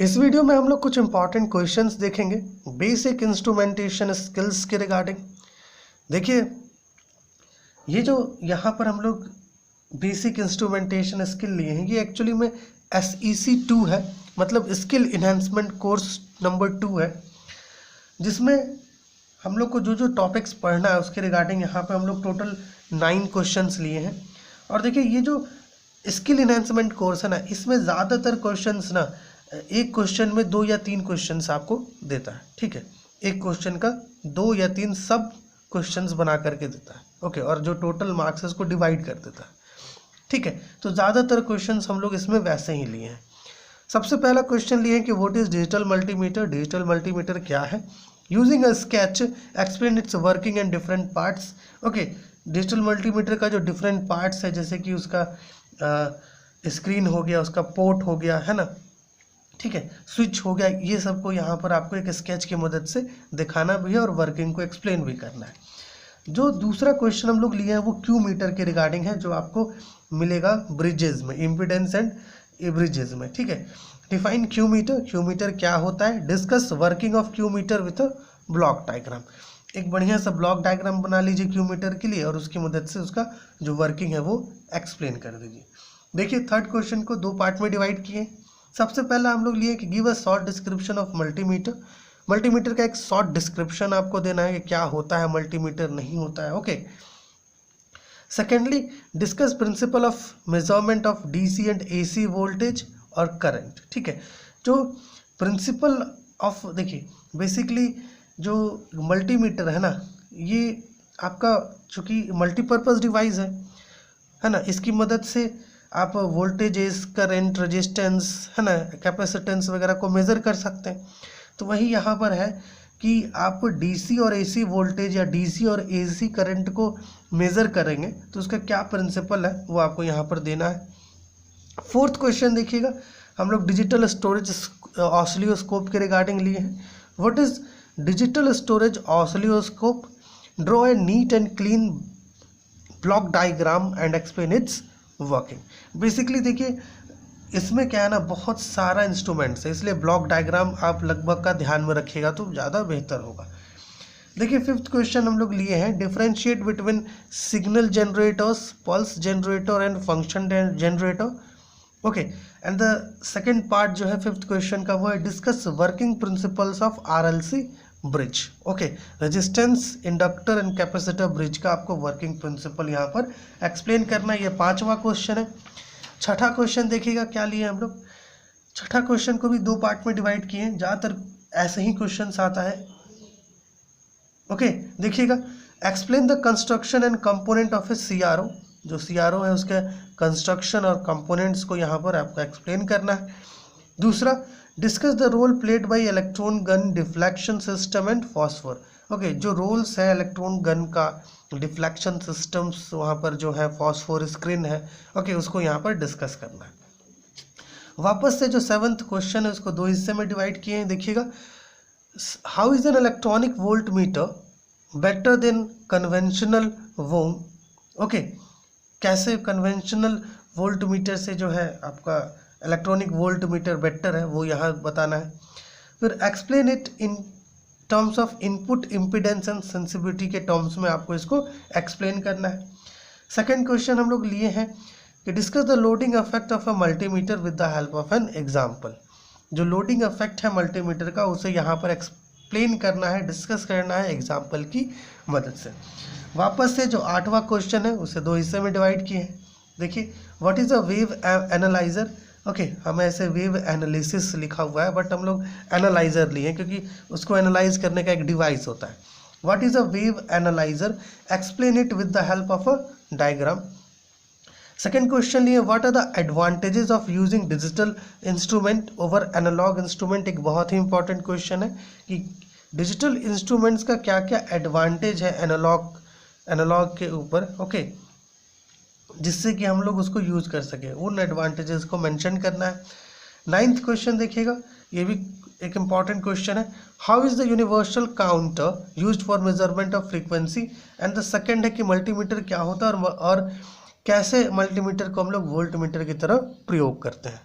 इस वीडियो में हम लोग कुछ इंपॉर्टेंट क्वेश्चंस देखेंगे बेसिक इंस्ट्रूमेंटेशन स्किल्स के रिगार्डिंग। देखिए, ये जो यहाँ पर हम लोग बेसिक इंस्ट्रूमेंटेशन स्किल लिए हैं, ये एक्चुअली में SEC 2 है, मतलब स्किल इन्हेंसमेंट कोर्स नंबर 2 है, जिसमें हम लोग को जो जो टॉपिक्स पढ़ना है उसके रिगार्डिंग यहाँ पे हम लोग टोटल 9 क्वेश्चंस लिए हैं। और देखिए, ये जो स्किल इन्हेंसमेंट कोर्स है ना, इसमें ज़्यादातर क्वेश्चंस ना एक क्वेश्चन में 2 या 3 क्वेश्चंस आपको देता है। ठीक है, एक क्वेश्चन का 2 या 3 सब क्वेश्चंस बना करके देता है। ओके, और जो टोटल मार्क्स है उसको डिवाइड कर देता है। ठीक है, तो ज़्यादातर क्वेश्चंस हम लोग इसमें वैसे ही लिए हैं। सबसे पहला क्वेश्चन लिए हैं कि what is digital multimeter. Digital multimeter क्या है? Using a sketch explain it's working and different parts. Okay, digital multimeter का जो डिफरेंट पार्ट्स है, जैसे कि उसका स्क्रीन हो गया, उसका पोर्ट हो गया, है ना, ठीक है, स्विच हो गया, ये सबको यहाँ पर आपको एक स्केच की मदद से दिखाना भी है और वर्किंग को एक्सप्लेन भी करना है। जो दूसरा क्वेश्चन हम लोग लिए हैं वो क्यू मीटर के रिगार्डिंग है, जो आपको मिलेगा ब्रिजेज में, इम्पीडेंस एंड ब्रिजेज में। ठीक है, define Q meter. Q meter क्या होता है? Discuss working of Q meter with a block diagram. एक बढ़िया सा ब्लॉक डायग्राम बना लीजिए क्यू मीटर के लिए और उसकी मदद से उसका जो वर्किंग है वो एक्सप्लेन कर दीजिए। देखिए, थर्ड क्वेश्चन को 2 पार्ट में डिवाइड किए। सबसे पहला हम लोग लिए कि give a short description of multimeter. Multimeter का एक शॉर्ट डिस्क्रिप्शन आपको देना है कि क्या होता है मल्टीमीटर, नहीं होता है। Okay, secondly discuss principle of measurement of DC and AC voltage और करंट। ठीक है, जो प्रिंसिपल ऑफ, देखिए बेसिकली जो मल्टीमीटर है ना, ये आपका चूँकि मल्टीपर्पज़ डिवाइस है ना, इसकी मदद से आप वोल्टेजेस, करंट, रेजिस्टेंस, है ना, कैपेसिटेंस वगैरह को मेज़र कर सकते हैं। तो वही यहाँ पर है कि आप DC और AC वोल्टेज या DC और AC करंट को मेज़र करेंगे तो उसका क्या प्रिंसिपल है वो आपको यहाँ पर देना है। फोर्थ क्वेश्चन देखिएगा, हम लोग डिजिटल स्टोरेज ऑसिलोस्कोप के रिगार्डिंग लिए हैं। What is digital storage oscilloscope? Draw a neat and clean block diagram and explain it's working. Basically देखिए, इसमें क्या है ना, बहुत सारा इंस्ट्रूमेंट्स है, इसलिए ब्लॉक डायग्राम आप लगभग का ध्यान में रखिएगा तो ज़्यादा बेहतर होगा। देखिए, फिफ्थ क्वेश्चन हम लोग लिए हैं, differentiate between signal generators, pulse generator and function generator. Okay, and the second part जो है फिफ्थ क्वेश्चन का वो है discuss working principles of RLC bridge. Okay, resistance, inductor and capacitor bridge का आपको वर्किंग प्रिंसिपल यहाँ पर एक्सप्लेन करना है। ये 5वां क्वेश्चन है। छठा क्वेश्चन देखिएगा क्या लिए हम लोग। छठा क्वेश्चन को भी 2 पार्ट में डिवाइड किए हैं, ज़्यादातर ऐसे ही क्वेश्चन आता है। ओके, देखिएगा, explain the construction and component of A CRO। जो CRO है उसके कंस्ट्रक्शन और कंपोनेंट्स को यहाँ पर आपको एक्सप्लेन करना है। दूसरा, discuss the role played by electron gun, deflection system and phosphor. Okay, जो रोल्स है इलेक्ट्रॉन गन का, डिफ्लेक्शन सिस्टम्स वहाँ पर जो है, फॉस्फोर स्क्रीन है, ओके, उसको यहाँ पर डिस्कस करना है। वापस से जो 7th क्वेश्चन है उसको 2 हिस्से में डिवाइड किए हैं। देखिएगा, how is an electronic volt meter better than conventional VOM. Okay, कैसे कन्वेंशनल वोल्ट मीटर से जो है आपका इलेक्ट्रॉनिक वोल्ट मीटर बेटर है वो यहाँ बताना है। फिर explain it in terms of input impedance and sensitivity के टर्म्स में आपको इसको एक्सप्लेन करना है। सेकेंड क्वेश्चन हम लोग लिए हैं कि discuss the loading effect of a multimeter with the help of an example. जो लोडिंग इफेक्ट है मल्टीमीटर का उसे यहाँ पर एक्सप्लेन करना है, डिस्कस करना है एग्जाम्पल की मदद से। वापस से जो 8वां क्वेश्चन है उसे 2 हिस्से में डिवाइड किए हैं। देखिए, what is a wave analyser. Okay, हमें ऐसे वेव एनालिसिस लिखा हुआ है बट हम लोग एनालाइजर लिए क्योंकि उसको एनालाइज करने का एक डिवाइस होता है। What is a wave analyser? Explain it with the help of a diagram. Second question लिए, what are the advantages of using digital instrument over analog instrument. एक बहुत ही इंपॉर्टेंट क्वेश्चन है कि डिजिटल इंस्ट्रूमेंट्स का क्या क्या एडवांटेज है analogue के ऊपर, ओके, जिससे कि हम लोग उसको यूज कर सके, उन एडवांटेजेस को मेंशन करना है। 9th क्वेश्चन देखिएगा, ये भी एक इम्पॉर्टेंट क्वेश्चन है, how is the universal counter used for measurement of frequency. And the second है कि मल्टीमीटर क्या होता है और कैसे मल्टीमीटर को हम लोग वोल्टमीटर की तरह प्रयोग करते हैं।